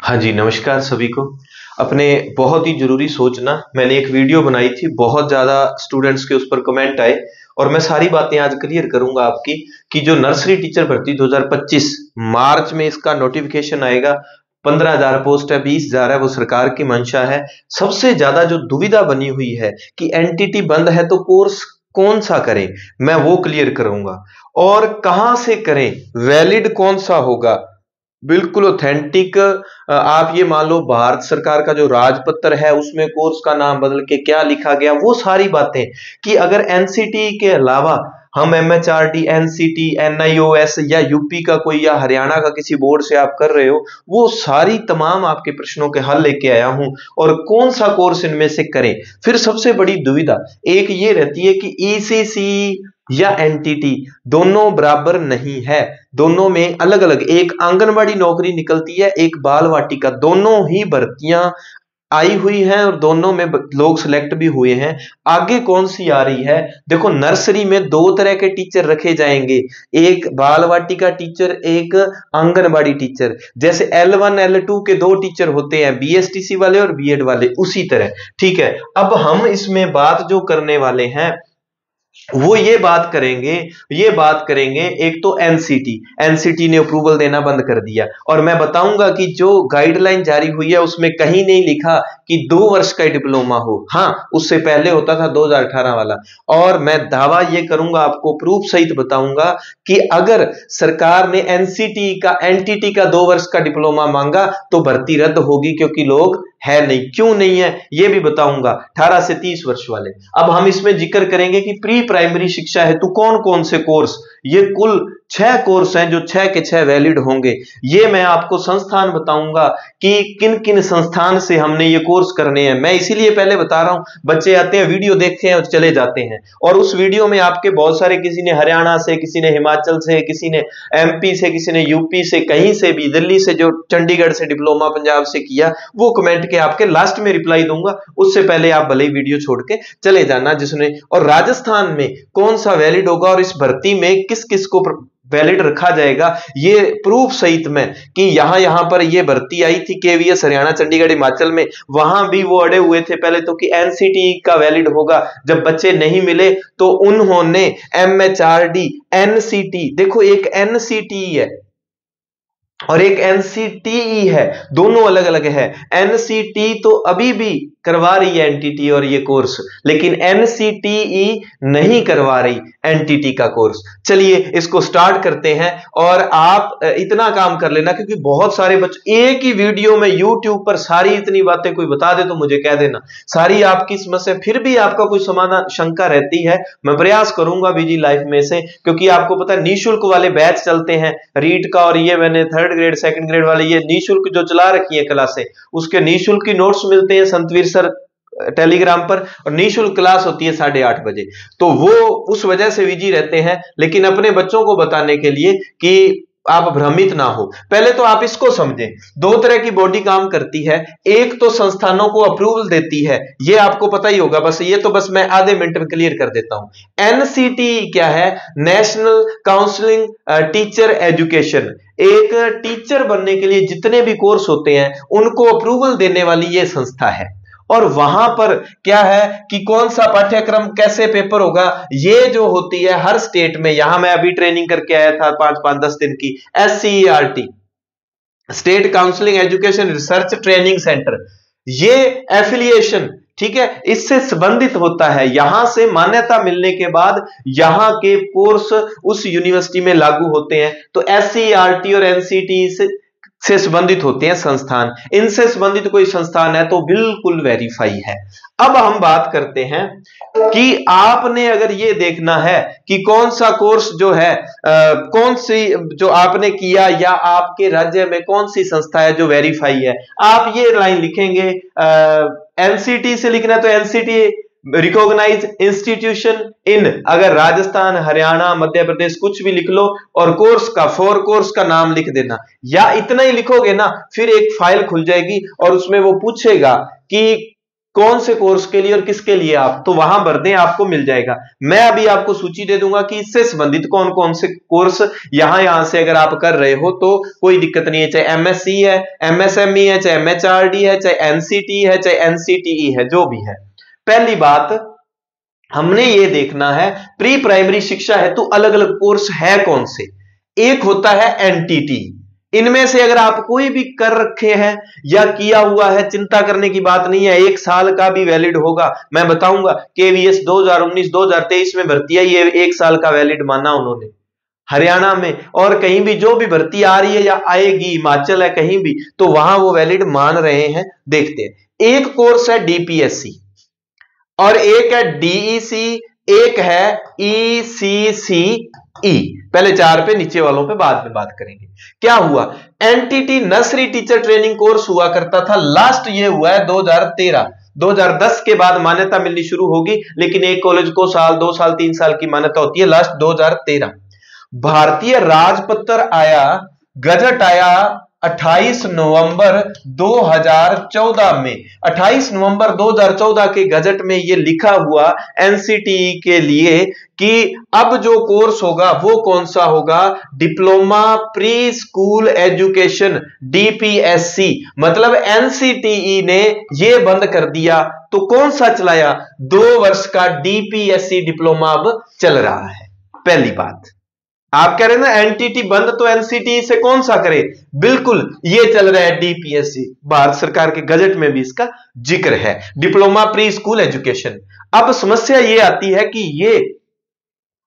हाँ जी, नमस्कार सभी को। अपने बहुत ही ज़रूरी सोचना मैंने एक वीडियो बनाई थी, बहुत ज़्यादा स्टूडेंट्स के उस पर कमेंट आए और मैं सारी बातें आज क्लियर करूँगा आपकी कि जो नर्सरी टीचर भर्ती 2025 मार्च में इसका नोटिफिकेशन आएगा। 15,000 पोस्ट है, 20,000 है, वो सरकार की मंशा है। सबसे ज़्यादा जो दुविधा बनी हुई है कि एनटीटी बंद है तो कोर्स कौन सा करें, मैं वो क्लियर करूँगा। और कहाँ से करें, वैलिड कौन सा होगा, बिल्कुल ऑथेंटिक। आप ये मान लो भारत सरकार का जो राजपत्र है उसमें कोर्स का नाम बदल के क्या लिखा गया, वो सारी बातें। कि अगर एनसीटी के अलावा हम एमएचआरडी, एनसीटी, एनआईओएस या यूपी का कोई या हरियाणा का किसी बोर्ड से आप कर रहे हो, वो सारी तमाम आपके प्रश्नों के हल लेके आया हूं। और कौन सा कोर्स इनमें से करें। फिर सबसे बड़ी दुविधा एक ये रहती है कि ईसीसी या एनटीटी दोनों बराबर नहीं है, दोनों में अलग अलग एक आंगनबाड़ी नौकरी निकलती है, एक बाल वाटिका, दोनों ही भर्तियां आई हुई हैं और दोनों में लोग सिलेक्ट भी हुए हैं। आगे कौन सी आ रही है, देखो नर्सरी में दो तरह के टीचर रखे जाएंगे, एक बाल वाटिका टीचर, एक आंगनबाड़ी टीचर। जैसे L1 L2 के दो टीचर होते हैं, बीएसटीसी वाले और बीएड वाले, उसी तरह। ठीक है, अब हम इसमें बात जो करने वाले हैं वो ये बात करेंगे एक तो एनसीटी ने अप्रूवल देना बंद कर दिया। और मैं बताऊंगा कि जो गाइडलाइन जारी हुई है उसमें कहीं नहीं लिखा कि 2 वर्ष का डिप्लोमा हो। हाँ, उससे पहले होता था 2018 वाला। और मैं दावा ये करूंगा, आपको प्रूफ सहित बताऊंगा कि अगर सरकार ने एनसीटी का एनटीटी का 2 वर्ष का डिप्लोमा मांगा तो भर्ती रद्द होगी, क्योंकि लोग है नहीं। क्यों नहीं है ये भी बताऊंगा। 18 से 30 वर्ष वाले। अब हम इसमें जिक्र करेंगे कि प्री प्राइमरी शिक्षा हेतु कौन कौन से कोर्स, ये कुल 6 कोर्स हैं जो 6 के 6 वैलिड होंगे। ये मैं आपको संस्थान बताऊंगा कि किन किन संस्थान से हमने ये कोर्स करने हैं। मैं इसीलिए पहले बता रहा हूं, बच्चे आते हैं वीडियो देखते हैं और चले जाते हैं, और उस वीडियो में आपके बहुत सारे, किसी ने हरियाणा से, किसी ने हिमाचल से, किसी ने एमपी से, किसी ने यूपी से, कहीं से भी, दिल्ली से, जो चंडीगढ़ से डिप्लोमा पंजाब से किया, वो कमेंट के आपके लास्ट में रिप्लाई दूंगा। उससे पहले आप भले ही वीडियो छोड़ के चले जाना जिसने। और राजस्थान में कौन सा वैलिड होगा और इस भर्ती में किस किस को वैलिड रखा जाएगा, ये प्रूफ सहित में कि यहां पर ये भर्ती आई थी केवीएस हरियाणा, चंडीगढ़, हिमाचल में, वहां भी वो अड़े हुए थे पहले तो कि एनसीटी का वैलिड होगा। जब बच्चे नहीं मिले तो उन्होंने एमएचआरडी, एनसीटी, देखो एक एनसीटी है और एक एनसीटीई है, दोनों अलग अलग है। एनसीटी तो अभी भी करवा रही है एनटीटी और ये कोर्स, लेकिन एनसीटीई नहीं करवा रही एनटीटी का कोर्स। चलिए इसको स्टार्ट करते हैं। और आप इतना काम कर लेना, क्योंकि बहुत सारे बच्चे एक ही वीडियो में यूट्यूब पर सारी इतनी बातें कोई बता दे तो मुझे कह देना, सारी आपकी समस्या, फिर भी आपका कोई समाधान शंका रहती है, मैं प्रयास करूंगा बिजी लाइफ में से। क्योंकि आपको पता है निःशुल्क वाले बैच चलते हैं रीट का, और ये मैंने 3rd ग्रेड 2nd ग्रेड वाले ये निःशुल्क जो चला रखी है क्लासें, उसके निःशुल्क की नोट्स मिलते हैं संतवीर सर टेलीग्राम पर, और निःशुल्क क्लास होती है 8:30 बजे। तो वो उस वजह से बिजी रहते हैं, लेकिन अपने बच्चों को बताने के लिए कि आप भ्रमित ना हो। पहले तो आप इसको समझें, दो तरह की बॉडी काम करती है। एक तो संस्थानों को अप्रूवल देती है, ये आपको पता ही होगा, बस ये तो बस मैं आधे मिनट में क्लियर कर देता हूं। एनसीटी क्या है, नेशनल काउंसलिंग टीचर एजुकेशन। एक टीचर बनने के लिए जितने भी कोर्स होते हैं उनको अप्रूवल देने वाली ये संस्था है। और वहां पर क्या है कि कौन सा पाठ्यक्रम कैसे पेपर होगा, ये जो होती है हर स्टेट में। यहां मैं अभी ट्रेनिंग करके आया था 5-10 दिन की, SCERT, state counselling education research training centre, ये एफिलिएशन, ठीक है, इससे संबंधित होता है। यहां से मान्यता मिलने के बाद यहां के कोर्स उस यूनिवर्सिटी में लागू होते हैं। तो SCERT और NCT से संबंधित होते हैं संस्थान। इनसे संबंधित कोई संस्थान है तो बिल्कुल वेरीफाई है। अब हम बात करते हैं कि आपने अगर ये देखना है कि कौन सा कोर्स जो है कौन सी जो आपने किया, या आपके राज्य में कौन सी संस्था है जो वेरीफाई है, आप ये लाइन लिखेंगे। एनसीटी से लिखना है तो एनसीटी रिकॉग्नाइज इंस्टीट्यूशन इन, अगर राजस्थान, हरियाणा, मध्य प्रदेश कुछ भी लिख लो, और कोर्स का 4 कोर्स का नाम लिख देना, या इतना ही लिखोगे ना, फिर एक फाइल खुल जाएगी और उसमें वो पूछेगा कि कौन से कोर्स के लिए और किसके लिए आप तो वहां भर दें, आपको मिल जाएगा। मैं अभी आपको सूची दे दूंगा कि इससे संबंधित कौन कौन से कोर्स यहां से अगर आप कर रहे हो तो कोई दिक्कत नहीं है, चाहे एमएससी है, एमएसएमई है, चाहे एमएचआरडी है, चाहे एनसीटी है, चाहे एनसीटीई है, जो भी है। पहली बात हमने ये देखना है प्री प्राइमरी शिक्षा हेतु अलग अलग कोर्स है कौन से। एक होता है एनटीटी, इनमें से अगर आप कोई भी कर रखे हैं या किया हुआ है, चिंता करने की बात नहीं है, 1 साल का भी वैलिड होगा। मैं बताऊंगा केवीएस 2019-2023 में भर्ती है, ये 1 साल का वैलिड माना उन्होंने हरियाणा में, और कहीं भी जो भी भर्ती आ रही है या आएगी, हिमाचल है कहीं भी, तो वहां वो वैलिड मान रहे हैं। देखते हैं, एक कोर्स है डीपीएससी और एक है डीईसी, एक है ईसीसीई। पहले 4 पे, नीचे वालों पे बाद में बात करेंगे। क्या हुआ, NTT nursery teacher training course हुआ करता था, लास्ट ये हुआ है 2013। 2010 के बाद मान्यता मिलनी शुरू होगी, लेकिन एक कॉलेज को साल 2 साल 3 साल की मान्यता होती है, लास्ट 2013। भारतीय राजपत्र आया, गजट आया 28 नवंबर 2014 में। 28 नवंबर 2014 के गजट में यह लिखा हुआ एनसीटीई के लिए कि अब जो कोर्स होगा वो कौन सा होगा, diploma pre school education, DPSC. मतलब एनसीटीई ने यह बंद कर दिया, तो कौन सा चलाया, 2 वर्ष का डीपीएससी डिप्लोमा अब चल रहा है। पहली बात, आप कह रहे हैं ना एनटीटी बंद, तो एनसीटी से कौन सा करे, बिल्कुल ये चल रहा है डीपीएससी, भारत सरकार के गजट में भी इसका जिक्र है, डिप्लोमा प्री स्कूल एजुकेशन। अब समस्या ये आती है कि ये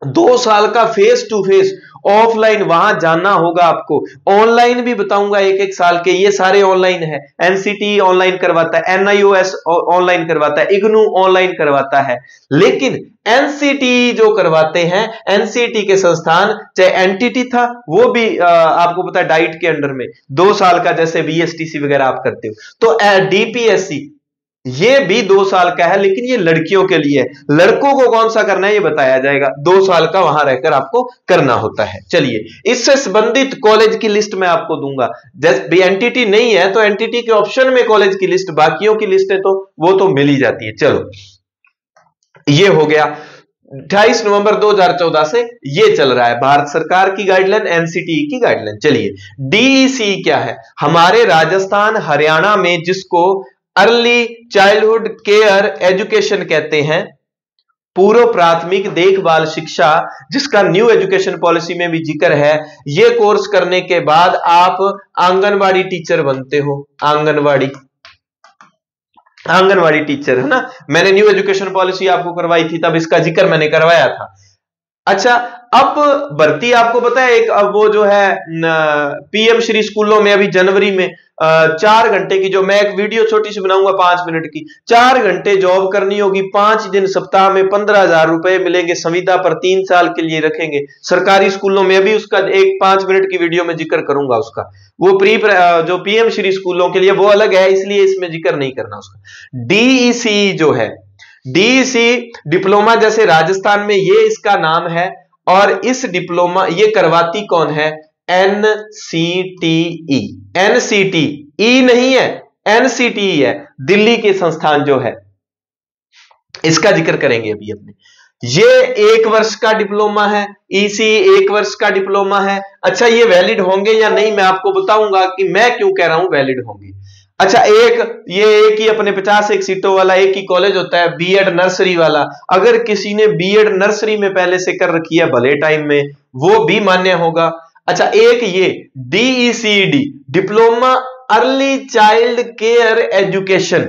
2 साल का फेस टू फेस ऑफलाइन वहां जाना होगा आपको, ऑनलाइन भी बताऊंगा 1-1 साल के, ये सारे ऑनलाइन है। एनसीटी ऑनलाइन करवाता है, एनआईओएस ऑनलाइन करवाता है, इग्नू ऑनलाइन करवाता है, लेकिन एनसीटी जो करवाते हैं, एनसीटी के संस्थान, चाहे एनटीटी था वो भी आपको पता है डाइट के अंडर में 2 साल का, जैसे बीएसटीसी वगैरह आप करते हो, तो डीपीएससी ये भी 2 साल का है, लेकिन ये लड़कियों के लिए है। लड़कों को कौन सा करना है ये बताया जाएगा, 2 साल का वहां रहकर आपको करना होता है। चलिए, इससे संबंधित कॉलेज की लिस्ट मैं आपको दूंगा। जैसे एनटीटी नहीं है तो एनटीटी के ऑप्शन में कॉलेज की लिस्ट, बाकियों की लिस्ट है तो वो तो मिल ही जाती है। चलो, ये हो गया 28 नवंबर 2014 से ये चल रहा है, भारत सरकार की गाइडलाइन, एनसीटीई की गाइडलाइन। चलिए, डीईसी क्या है, हमारे राजस्थान हरियाणा में जिसको अर्ली चाइल्डहुड केयर एजुकेशन कहते हैं, पूर्व प्राथमिक देखभाल शिक्षा, जिसका न्यू एजुकेशन पॉलिसी में भी जिक्र है। यह कोर्स करने के बाद आप आंगनवाड़ी टीचर बनते हो, आंगनवाड़ी टीचर है ना, मैंने न्यू एजुकेशन पॉलिसी आपको करवाई थी, तब इसका जिक्र मैंने करवाया था। अच्छा, अब भर्ती आपको पता है, एक अब वो जो है पीएम श्री स्कूलों में अभी जनवरी में 4 घंटे की, जो मैं एक वीडियो छोटी सी बनाऊंगा 5 मिनट की, 4 घंटे जॉब करनी होगी, 5 दिन सप्ताह में 15,000 रुपए मिलेंगे, संविदा पर 3 साल के लिए रखेंगे सरकारी स्कूलों में। अभी उसका एक 5 मिनट की वीडियो में जिक्र करूंगा उसका, वो जो पीएम श्री स्कूलों के लिए वो अलग है, इसलिए इसमें जिक्र नहीं करना उसका। डीईसी जो है, डीईसी डिप्लोमा, जैसे राजस्थान में ये इसका नाम है, और इस डिप्लोमा ये करवाती कौन है, एनसीटीई। एनसीटीई नहीं है, एनसीटीई है, दिल्ली के संस्थान जो है, इसका जिक्र करेंगे अभी अपने। ये 1 वर्ष का डिप्लोमा है, ईसी 1 वर्ष का डिप्लोमा है। अच्छा, ये वैलिड होंगे या नहीं मैं आपको बताऊंगा कि मैं क्यों कह रहा हूं वैलिड होंगे। अच्छा, एक ही अपने 50 सीटों वाला एक ही कॉलेज होता है, बीएड नर्सरी वाला। अगर किसी ने बीएड नर्सरी में पहले से कर रखी है भले टाइम में, वो भी मान्य होगा। अच्छा, एक ये DECD, diploma early child care education,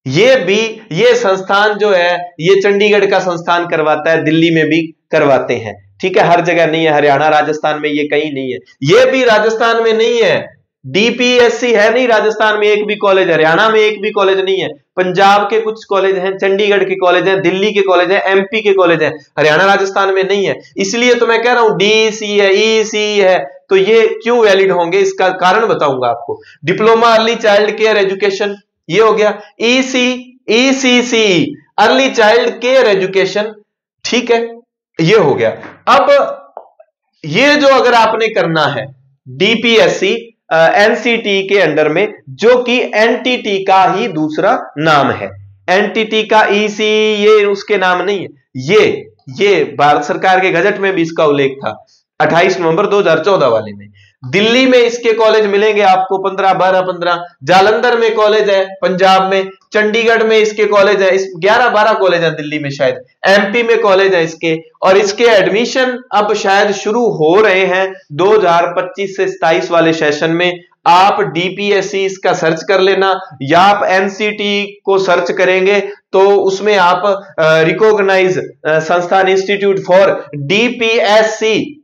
ये संस्थान जो है, ये चंडीगढ़ का संस्थान करवाता है, दिल्ली में भी करवाते हैं, ठीक है, हर जगह नहीं है, हरियाणा राजस्थान में ये कहीं नहीं है, ये भी राजस्थान में नहीं है। डीपीएससी है नहीं राजस्थान में एक भी कॉलेज, हरियाणा में एक भी कॉलेज नहीं है, पंजाब के कुछ कॉलेज हैं, चंडीगढ़ के कॉलेज हैं, दिल्ली के कॉलेज हैं, एमपी के कॉलेज हैं, हरियाणा राजस्थान में नहीं है। इसलिए तो मैं कह रहा हूं डीसी है, ईसी है, तो ये क्यों वैलिड होंगे, इसका कारण बताऊंगा आपको। Diploma early child care education ये हो गया, ECC early child care education, ठीक है, ये हो गया। अब ये जो अगर आपने करना है डीपीएससी एनसीटी के अंडर में, जो कि एनटीटी का ही दूसरा नाम है। एनटीटी का ईसी ये उसके नाम नहीं है, ये भारत सरकार के गजट में भी इसका उल्लेख था 28 नवंबर 2014 वाले में। दिल्ली में इसके कॉलेज मिलेंगे आपको 15, 12, 15। जालंधर में कॉलेज है पंजाब में, चंडीगढ़ में इसके कॉलेज है, 11, 12 कॉलेज है दिल्ली में, शायद एमपी में कॉलेज है इसके। और इसके एडमिशन अब शायद शुरू हो रहे हैं 2025 से 27 वाले सेशन में। आप डीपीएससी इसका सर्च कर लेना, या आप एनसीटी को सर्च करेंगे तो उसमें आप रिकॉग्नाइज संस्थान इंस्टीट्यूट फॉर डीपीएससी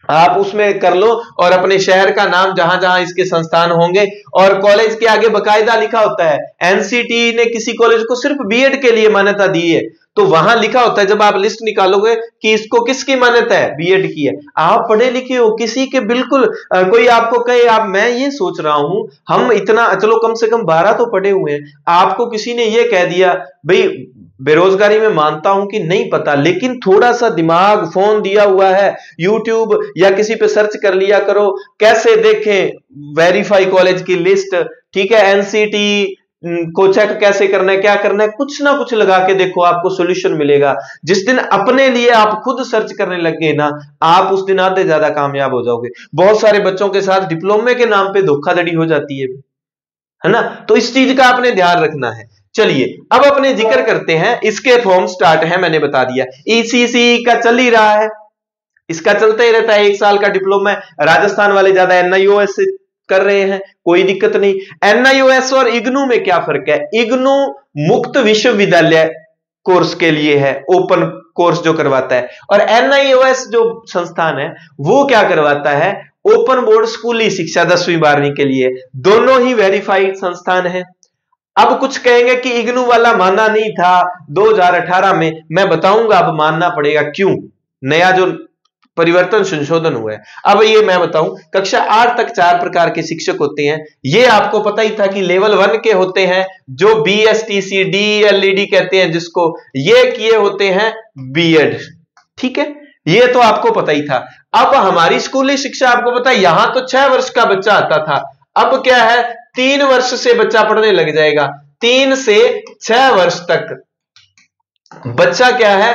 आप उसमें कर लो, और अपने शहर का नाम जहां जहां इसके संस्थान होंगे, और कॉलेज के आगे बकायदा लिखा होता है। एनसीटी ने किसी कॉलेज को सिर्फ बीएड के लिए मान्यता दी है, तो वहां लिखा होता है जब आप लिस्ट निकालोगे कि इसको किसकी मान्यता है, बीएड की है। आप पढ़े लिखे हो, किसी के बिल्कुल कोई आपको कहे, आप मैं ये सोच रहा हूं हम इतना, चलो कम से कम 12 तो पढ़े हुए हैं, आपको किसी ने ये कह दिया भाई बेरोजगारी में मानता हूं कि नहीं पता, लेकिन थोड़ा सा दिमाग, फोन दिया हुआ है, यूट्यूब या किसी पे सर्च कर लिया करो, कैसे देखें वेरीफाई कॉलेज की लिस्ट, ठीक है, एनसीटी को चेक कैसे करना है, क्या करना है, कुछ ना कुछ लगा के देखो, आपको सॉल्यूशन मिलेगा। जिस दिन अपने लिए आप खुद सर्च करने लग गए ना, आप उस दिन आधे ज्यादा कामयाब हो जाओगे। बहुत सारे बच्चों के साथ डिप्लोमे के नाम पे धोखाधड़ी हो जाती है ना, तो इस चीज का आपने ध्यान रखना है। चलिए अब अपने जिक्र करते हैं, इसके फॉर्म स्टार्ट है, मैंने बता दिया। ईसीसी का चल ही रहा है, इसका चलता ही रहता है, 1 साल का डिप्लोमा है। राजस्थान वाले ज्यादा एनआईओएस कर रहे हैं, कोई दिक्कत नहीं। एनआईओएस और इग्नू में क्या फर्क है? इग्नू मुक्त विश्वविद्यालय कोर्स के लिए है, ओपन कोर्स जो करवाता है, और एनआईओएस जो संस्थान है वो क्या करवाता है, ओपन बोर्ड स्कूली शिक्षा 10वीं 12वीं के लिए। दोनों ही वेरीफाइड संस्थान है। अब कुछ कहेंगे कि इग्नू वाला माना नहीं था 2018 में, मैं बताऊंगा अब मानना पड़ेगा क्यों, नया जो परिवर्तन संशोधन हुआ है। अब ये मैं बताऊं, कक्षा 8 तक 4 प्रकार के शिक्षक होते हैं, ये आपको पता ही था कि लेवल 1 के होते हैं जो बीएसटीसी डीएलईडी कहते हैं जिसको, ये किए होते हैं बीएड, ठीक है, ये तो आपको पता ही था। अब हमारी स्कूली शिक्षा आपको पता है, यहां तो 6 वर्ष का बच्चा आता था, अब क्या है 3 वर्ष से बच्चा पढ़ने लग जाएगा। 3 से 6 वर्ष तक बच्चा क्या है,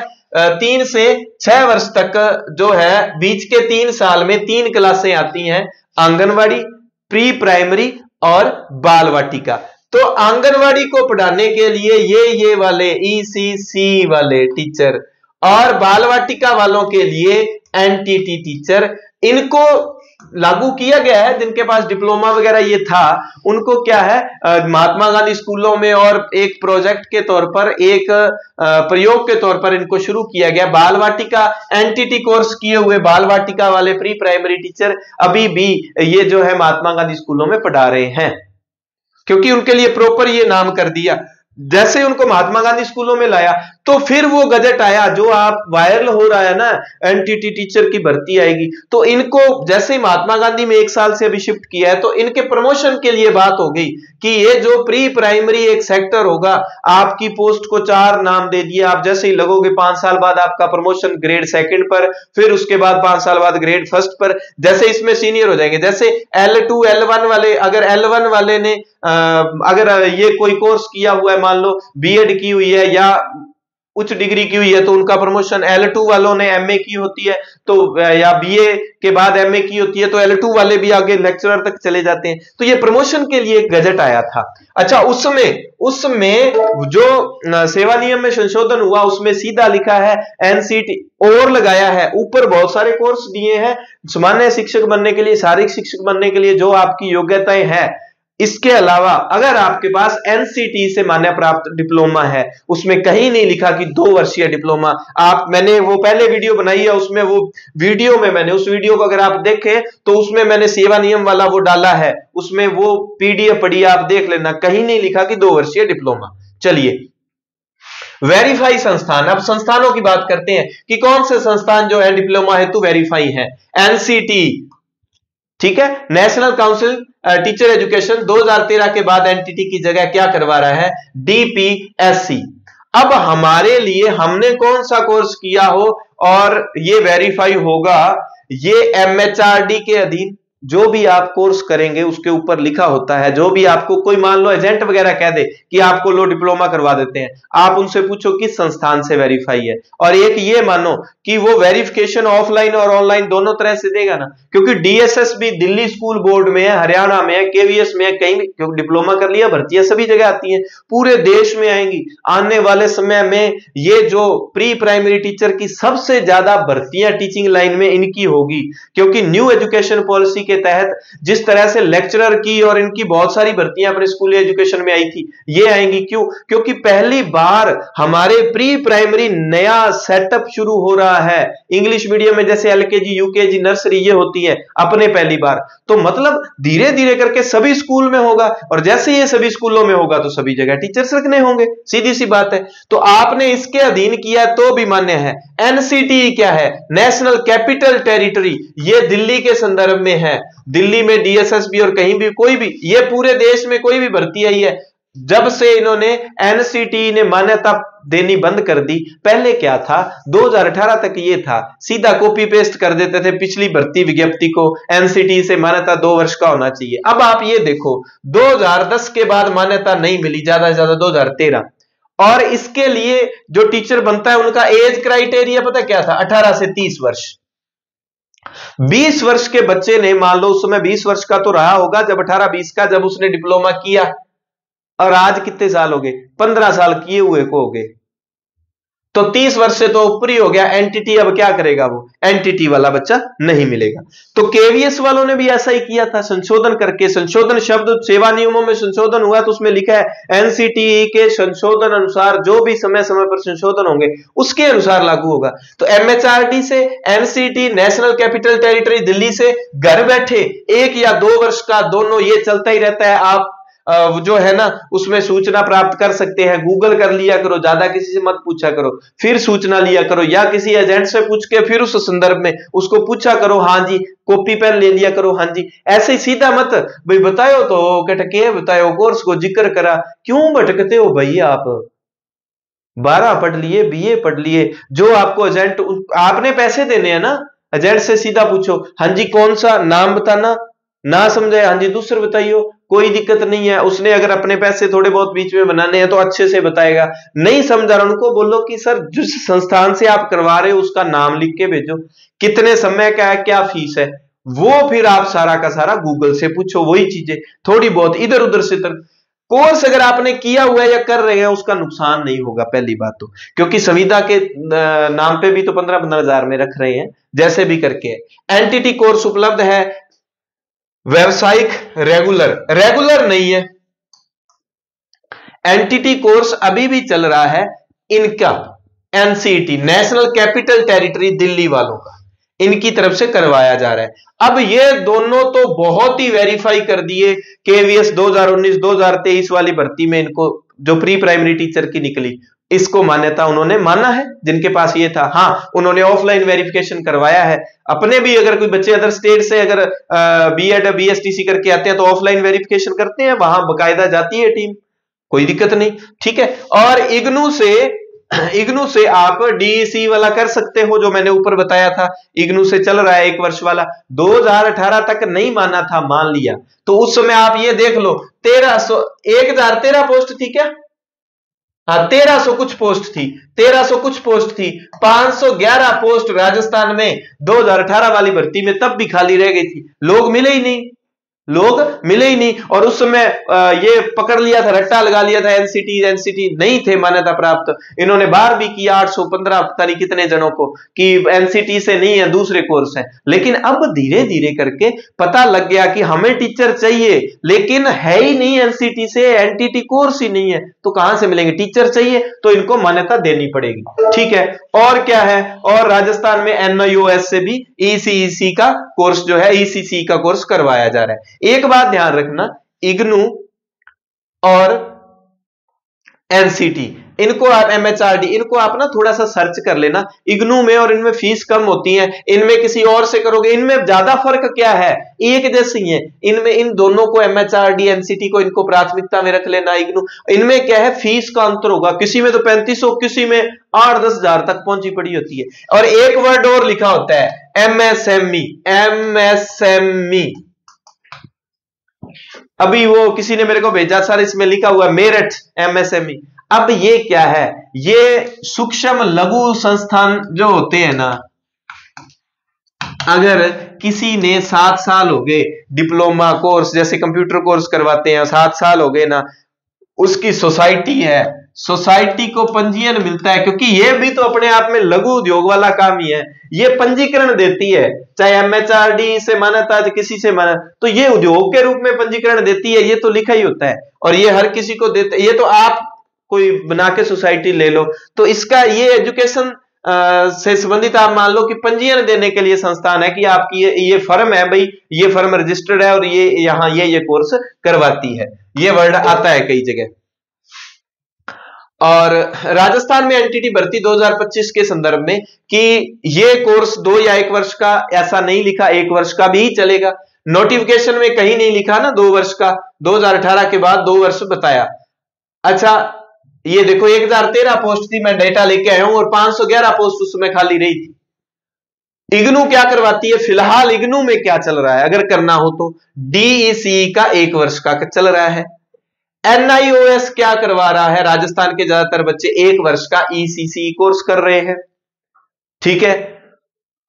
3 से 6 वर्ष तक जो है, बीच के 3 साल में 3 क्लासें आती हैं, आंगनवाड़ी, प्री प्राइमरी और बाल वाटिका। तो आंगनवाड़ी को पढ़ाने के लिए ये वाले ईसीसी वाले टीचर, और बाल वाटिका वालों के लिए एनटीटी टीचर, इनको लागू किया गया है। जिनके पास डिप्लोमा वगैरह ये था, उनको क्या है, महात्मा गांधी स्कूलों में और एक प्रोजेक्ट के तौर पर, एक प्रयोग के तौर पर इनको शुरू किया गया। बाल वाटिका एनटीटी कोर्स किए हुए बाल वाटिका वाले प्री प्राइमरी टीचर अभी भी ये जो है महात्मा गांधी स्कूलों में पढ़ा रहे हैं, क्योंकि उनके लिए प्रॉपर ये नाम कर दिया। जैसे उनको महात्मा गांधी स्कूलों में लाया, तो फिर वो गजट आया जो आप वायरल हो रहा है ना, एनटीटी टीचर की भर्ती आएगी, तो इनको जैसे ही महात्मा गांधी में 1 साल से अभी शिफ्ट किया है, तो इनके प्रमोशन के लिए बात हो गई कि ये जो प्री प्राइमरी एक सेक्टर होगा, आपकी पोस्ट को 4 नाम दे दिए, आप जैसे ही लगोगे 5 साल बाद आपका प्रमोशन ग्रेड 2 पर, फिर उसके बाद 5 साल बाद ग्रेड 1 पर, जैसे इसमें सीनियर हो जाएंगे। जैसे L2 L1 वाले, अगर L1 वाले ने अगर ये कोई कोर्स किया हुआ है, मान लो बीएड की हुई है या उच्च डिग्री की हुई है, तो उनका प्रमोशन, L2 वालों ने एमए की होती है तो, या बीए के बाद एमए की होती है, तो L2 वाले भी आगे लेक्चरर तक चले जाते हैं। तो ये प्रमोशन के लिए एक गजट आया था। अच्छा, उसमें जो सेवा नियम में संशोधन हुआ, उसमें सीधा लिखा है एनसीटी, और लगाया है ऊपर बहुत सारे कोर्स दिए हैं सामान्य शिक्षक बनने के लिए, शारीरिक शिक्षक बनने के लिए, जो आपकी योग्यताएं हैं। इसके अलावा अगर आपके पास एनसीटी से मान्य प्राप्त डिप्लोमा है, उसमें कहीं नहीं लिखा कि 2 वर्षीय डिप्लोमा। मैंने वो पहले वीडियो बनाई है, उसमें वो वीडियो में मैंने उस वीडियो को अगर आप देखें तो उसमें मैंने सेवा नियम वाला वो डाला है, उसमें वो पीडीएफ पढ़ी, आप देख लेना, कहीं नहीं लिखा कि 2 वर्षीय डिप्लोमा। चलिए, वेरीफाई संस्थान, अब संस्थानों की बात करते हैं कि कौन से संस्थान जो है डिप्लोमा हेतु वेरीफाई है। एनसीटी, ठीक है, नेशनल काउंसिल टीचर एजुकेशन, 2013 के बाद एनटीटी की जगह क्या करवा रहा है, डीपीएससी। अब हमारे लिए हमने कौन सा कोर्स किया हो और ये वेरीफाई होगा, ये एमएचआरडी के अधीन, जो भी आप कोर्स करेंगे उसके ऊपर लिखा होता है। जो भी आपको कोई मान लो एजेंट वगैरह कह दे कि आपको लो डिप्लोमा करवा देते हैं, आप उनसे पूछो किस संस्थान से वेरीफाई है, और एक ये मानो कि वो वेरिफिकेशन ऑफलाइन और ऑनलाइन दोनों तरह से देगा ना, क्योंकि डीएसएस भी दिल्ली स्कूल बोर्ड में है, हरियाणा में है, केवीएस में है, कहीं भी, क्योंकि डिप्लोमा कर लिया भर्तियां सभी जगह आती हैं, पूरे देश में आएंगी। आने वाले समय में ये जो प्री प्राइमरी टीचर की सबसे ज्यादा भर्तियां टीचिंग लाइन में इनकी होगी, क्योंकि न्यू एजुकेशन पॉलिसी के तहत जिस तरह से लेक्चरर की और इनकी बहुत सारी भर्तियां अपने स्कूली एजुकेशन में आई थी, ये आएंगी। क्यों? क्योंकि पहली बार हमारे प्री प्राइमरी नया सेटअप शुरू हो रहा है। इंग्लिश मीडियम में जैसे एलकेजी, यूकेजी, नर्सरी ये होती है अपने पहली बार, तो मतलब धीरे धीरे करके सभी स्कूल में होगा, और जैसे ये सभी स्कूलों में होगा तो सभी जगह टीचर्स रखने होंगे, सीधी सी बात है। तो आपने इसके अधीन किया तो भी मान्य है। एनसीटी क्या है? नेशनल कैपिटल टेरिटरी, ये दिल्ली के संदर्भ में है। दिल्ली में डीएसएसबी और कहीं भी कोई भी, ये पूरे देश में कोई भी भर्ती आई है, जब से इन्होंने एनसीटी ने मान्यता देनी बंद कर दी। पहले क्या था, 2018 तक ये था, सीधा कॉपी पेस्ट कर देते थे पिछली भर्ती विज्ञप्ति को, एनसीटी से मान्यता 2 वर्ष का होना चाहिए। अब आप ये देखो, 2010 के बाद मान्यता नहीं मिली, ज्यादा से ज्यादा 2013, और इसके लिए जो टीचर बनता है उनका एज क्राइटेरिया पता क्या था? 18 से 30 वर्ष। 20 वर्ष के बच्चे ने, मान लो उस समय 20 वर्ष का तो रहा होगा जब 18-20 का, जब उसने डिप्लोमा किया, और आज कितने साल हो गए? 15 साल किए हुए को हो गए, तो 30 वर्ष से तो ऊपर ही हो गया। एनटीटी अब क्या करेगा? वो एनटीटी वाला बच्चा नहीं मिलेगा। तो केवीएस वालों ने भी ऐसा ही किया था, संशोधन करके, संशोधन शब्द सेवा नियमों में संशोधन हुआ तो उसमें लिखा है एनसीटी के संशोधन अनुसार जो भी समय समय पर संशोधन होंगे उसके अनुसार लागू होगा। तो एमएचआरडी से NCT, national capital territory Delhi से घर बैठे 1 या 2 वर्ष का, दोनों ये चलता ही रहता है। आप जो है ना उसमें सूचना प्राप्त कर सकते हैं, गूगल कर लिया करो, ज्यादा किसी से मत पूछा करो, फिर सूचना लिया करो, या किसी एजेंट से पूछ के फिर उस संदर्भ में उसको पूछा करो, हाँ जी, कॉपी पेन ले लिया करो, हाँ जी। ऐसे ही सीधा मत भाई बताओ तो कटके बताओ, कोर्स को जिक्र करा, क्यों भटकते हो भाई? आप 12 पढ़ लिए, बीए पढ़ लिए, जो आपको एजेंट, आपने पैसे देने हैं ना, एजेंट से सीधा पूछो, हाँ जी कौन सा नाम बताना, ना समझे हाँ जी दूसरे बताइयो, कोई दिक्कत नहीं है। उसने अगर अपने पैसे थोड़े बहुत बीच में बनाने हैं तो अच्छे से बताएगा, नहीं समझा रहा उनको बोलो कि सर जिस संस्थान से आप करवा रहे हो उसका नाम लिख के भेजो, कितने समय का है, क्या फीस है, वो फिर आप सारा का सारा गूगल से पूछो। वही चीजें थोड़ी बहुत इधर उधर से कोर्स अगर आपने किया हुआ है या कर रहे हैं उसका नुकसान नहीं होगा पहली बात तो, क्योंकि संविदा के नाम पे भी तो 15-15 हजार में रख रहे हैं, जैसे भी करके। एनटीटी कोर्स उपलब्ध है, व्यवसायिक रेगुलर नहीं है। एनटीटी कोर्स अभी भी चल रहा है इनका, NCT, national capital territory Delhi वालों का, इनकी तरफ से करवाया जा रहा है। अब ये दोनों तो बहुत ही वेरीफाई कर दिए, केवीएस 2019-2023 वाली भर्ती में इनको जो प्री प्राइमरी टीचर की निकली, इसको मान्यता उन्होंने माना है, जिनके पास ये था। हाँ, उन्होंने ऑफलाइन वेरिफिकेशन करवाया है अपने भी। अगर कोई बच्चे अदर स्टेट से अगर बीएड बीएसटीसी करके आते हैं तो ऑफलाइन वेरिफिकेशन करते हैं, वहां बकायदा जाती है टीम, कोई दिक्कत नहीं, ठीक है। और इग्नू से आप डीईसी वाला कर सकते हो, जो मैंने ऊपर बताया था, इग्नू से चल रहा है 1 वर्ष वाला। 2018 तक नहीं माना था, मान लिया, तो उस समय आप ये देख लो 1013 पोस्ट थी क्या? हाँ, 1300 कुछ पोस्ट थी, 1300 कुछ पोस्ट थी। 511 पोस्ट राजस्थान में 2018 वाली भर्ती में तब भी खाली रह गई थी, लोग मिले ही नहीं। और उस समय ये पकड़ लिया था, रट्टा लगा लिया था, एनसीटी नहीं थे मान्यता प्राप्त। इन्होंने बार भी किया 815 पता नहीं कितने जनों को कि एनसीटी से नहीं है, दूसरे कोर्स है। लेकिन अब धीरे धीरे करके पता लग गया कि हमें टीचर चाहिए, लेकिन है ही नहीं एनसीटी से, एनटीटी कोर्स ही नहीं है, तो कहां से मिलेंगे? टीचर चाहिए तो इनको मान्यता देनी पड़ेगी, ठीक है। और क्या है, और राजस्थान में एनआईओएस से भी ईसीसी का कोर्स जो है, ईसीसी का कोर्स करवाया जा रहा है। एक बात ध्यान रखना, इग्नू और एनसीटी, इनको आप एमएचआरडी, इनको आप ना थोड़ा सा सर्च कर लेना। इग्नू में और इनमें फीस कम होती है, इनमें किसी और से करोगे, इनमें ज्यादा फर्क क्या है? एक जैसी है इनमें, इन दोनों को एमएचआरडी एनसीटी को इनको प्राथमिकता में रख लेना। इग्नू इनमें क्या है, फीस का अंतर होगा, किसी में तो 3500, किसी में 8-10 हजार तक पहुंची पड़ी होती है। और एक वर्ड और लिखा होता है एमएसएमई, अभी वो किसी ने मेरे को भेजा सर, इसमें लिखा हुआ मेरठ MSME। अब ये क्या है, ये सूक्ष्म लघु संस्थान जो होते हैं ना, अगर किसी ने 7 साल हो गए डिप्लोमा कोर्स, जैसे कंप्यूटर कोर्स करवाते हैं 7 साल हो गए ना, उसकी सोसाइटी है, सोसाइटी को पंजीयन मिलता है, क्योंकि ये भी तो अपने आप में लघु उद्योग वाला काम ही है। ये पंजीकरण देती है, चाहे MHRD से मान्यता, किसी से मान्यता, तो ये उद्योग के रूप में पंजीकरण देती है, ये तो लिखा ही होता है, और ये हर किसी को देते। ये तो आप कोई बना के सोसाइटी ले लो, तो इसका ये एजुकेशन से संबंधित आप मान लो कि पंजीयन देने के लिए संस्थान है कि आपकी ये फर्म है भाई, ये फर्म रजिस्टर्ड है और ये यहाँ ये कोर्स करवाती है। ये वर्ड आता है कई जगह। और राजस्थान में एनटीटी भर्ती 2025 के संदर्भ में कि ये कोर्स 2 या 1 वर्ष का, ऐसा नहीं लिखा, 1 वर्ष का भी चलेगा। नोटिफिकेशन में कहीं नहीं लिखा ना 2 वर्ष का, 2018 के बाद 2 वर्ष बताया। अच्छा ये देखो 1013 पोस्ट थी, मैं डेटा लेके आया हूं, और 511 पोस्ट उसमें खाली रही थी। इग्नू क्या करवाती है फिलहाल, इग्नू में क्या चल रहा है अगर करना हो तो, DECE का 1 वर्ष का चल रहा है। NIOS क्या करवा रहा है, राजस्थान के ज्यादातर बच्चे 1 वर्ष का ECCE कोर्स कर रहे हैं, ठीक है,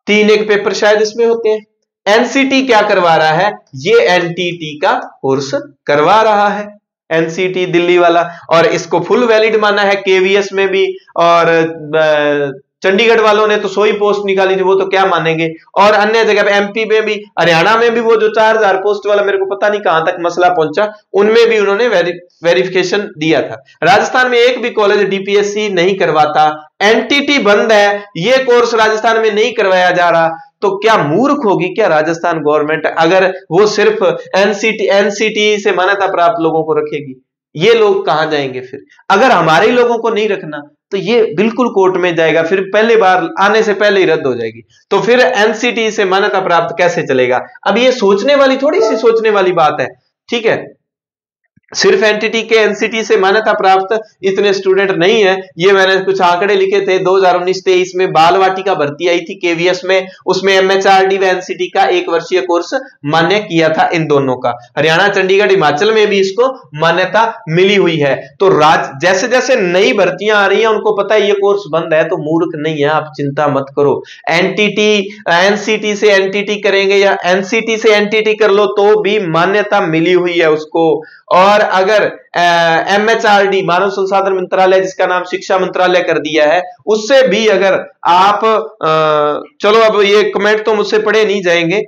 3-1 पेपर शायद इसमें होते हैं। NCT क्या करवा रहा है, ये NTT का कोर्स करवा रहा है, NCT दिल्ली वाला, और इसको फुल वैलिड माना है। KVS में भी, और चंडीगढ़ वालों ने तो 100 ही पोस्ट निकाली थी, वो तो क्या मानेंगे, और अन्य जगह पे MP में भी, हरियाणा में भी वो जो 4000 पोस्ट वाला मेरे को पता नहीं कहां तक मसला पहुंचा, उनमें भी उन्होंने वेरिफिकेशन दिया था। राजस्थान में एक भी कॉलेज DPSC नहीं करवाता, NTT बंद है, ये कोर्स राजस्थान में नहीं करवाया जा रहा, तो क्या मूर्ख होगी क्या राजस्थान गवर्नमेंट अगर वो सिर्फ NCT से मान्यता प्राप्त लोगों को रखेगी? ये लोग कहां जाएंगे फिर? अगर हमारे लोगों को नहीं रखना तो ये बिल्कुल कोर्ट में जाएगा, फिर पहली बार आने से पहले ही रद्द हो जाएगी, तो फिर NCT से मान्यता प्राप्त कैसे चलेगा? अब ये सोचने वाली, थोड़ी सी सोचने वाली बात है, ठीक है। सिर्फ NTT के NCT से मान्यता प्राप्त इतने स्टूडेंट नहीं है, ये मैंने कुछ आंकड़े लिखे थे। 2019-23 में बाल वाटिका भर्ती आई थी KVS में, उसमें MHRD व NCT का 1 वर्षीय कोर्स मान्य किया था इन दोनों का। हरियाणा, चंडीगढ़, हिमाचल में भी इसको मान्यता मिली हुई है। तो जैसे जैसे नई भर्तियां आ रही हैं, उनको पता है ये कोर्स बंद है, तो मूर्ख नहीं है, आप चिंता मत करो। NCT से NTT करेंगे या NCT से NTT कर लो तो भी मान्यता मिली हुई है उसको। और अगर MHRD मानव संसाधन मंत्रालय, जिसका नाम शिक्षा मंत्रालय कर दिया है, उससे भी अगर आप चलो अब ये कमेंट तो मुझसे पढ़े नहीं जाएंगे,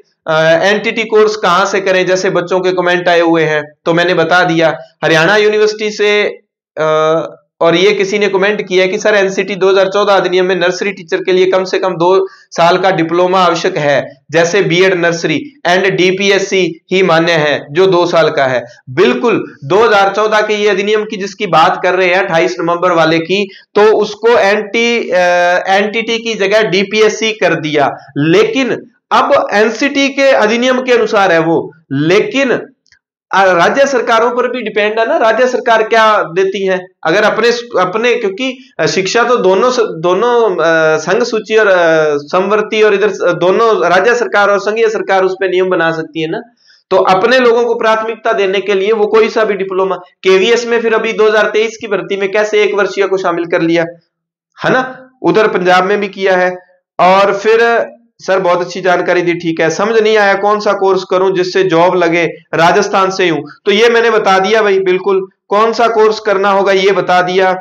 NTT कोर्स कहां से करें, जैसे बच्चों के कमेंट आए हुए हैं, तो मैंने बता दिया हरियाणा यूनिवर्सिटी से। और ये किसी ने कमेंट किया कि सर NCT 2014 अधिनियम में नर्सरी टीचर के लिए कम से कम 2 साल का डिप्लोमा आवश्यक है, जैसे BEd नर्सरी एंड DPSC ही मान्य है जो 2 साल का है। बिल्कुल 2014 के ये अधिनियम की जिसकी बात कर रहे हैं 28 नवंबर वाले की, तो उसको NTT की जगह DPSC कर दिया, लेकिन अब NCT के अधिनियम के अनुसार है वो, लेकिन राज्य सरकारों पर भी डिपेंड है ना, राज्य सरकार क्या देती है। अगर अपने क्योंकि शिक्षा तो दोनों संघ सूची और समवर्ती और इधर दोनों राज्य सरकार और संघीय सरकार उस पर नियम बना सकती है ना, तो अपने लोगों को प्राथमिकता देने के लिए वो कोई सा भी डिप्लोमा, KVS में फिर अभी 2023 की भर्ती में कैसे 1 वर्षीय को शामिल कर लिया है ना, उधर पंजाब में भी किया है। और फिर सर बहुत अच्छी जानकारी दी, ठीक है, समझ नहीं आया कौन सा कोर्स करूं जिससे जॉब लगे, राजस्थान से हूं, तो ये मैंने बता दिया भाई, बिल्कुल कौन सा कोर्स करना होगा ये बता दिया।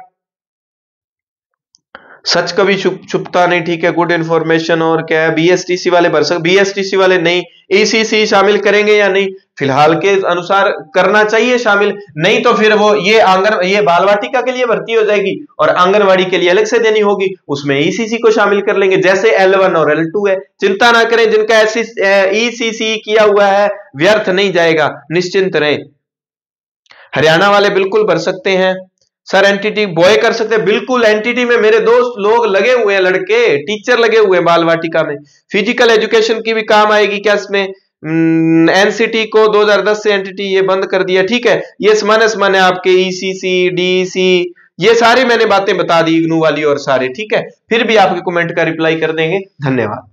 सच कभी छुपता नहीं, ठीक है, गुड इन्फॉर्मेशन। और क्या है, BSTC वाले भर सकते, BSTC वाले नहीं, ECC शामिल करेंगे या नहीं, फिलहाल के अनुसार करना चाहिए शामिल, नहीं तो फिर वो ये बाल वाटिका के लिए भर्ती हो जाएगी और आंगनवाड़ी के लिए अलग से देनी होगी, उसमें ECC को शामिल कर लेंगे, जैसे L1 और L2 है। चिंता ना करें, जिनका ECC किया हुआ है व्यर्थ नहीं जाएगा, निश्चिंत रहें। हरियाणा वाले बिल्कुल भर सकते हैं। सर NTT बॉय कर सकते हैं, बिल्कुल। NTT में मेरे दोस्त लोग लगे हुए हैं, लड़के टीचर लगे हुए हैं बाल वाटिका में। फिजिकल एजुकेशन की भी काम आएगी क्या इसमें? NCT को 2010 से NTT ये बंद कर दिया, ठीक है। ये सामान्य आपके ECC DEC ये सारी मैंने बातें बता दी, इग्नू वाली और सारे, ठीक है। फिर भी आपके कमेंट का रिप्लाई कर देंगे। धन्यवाद।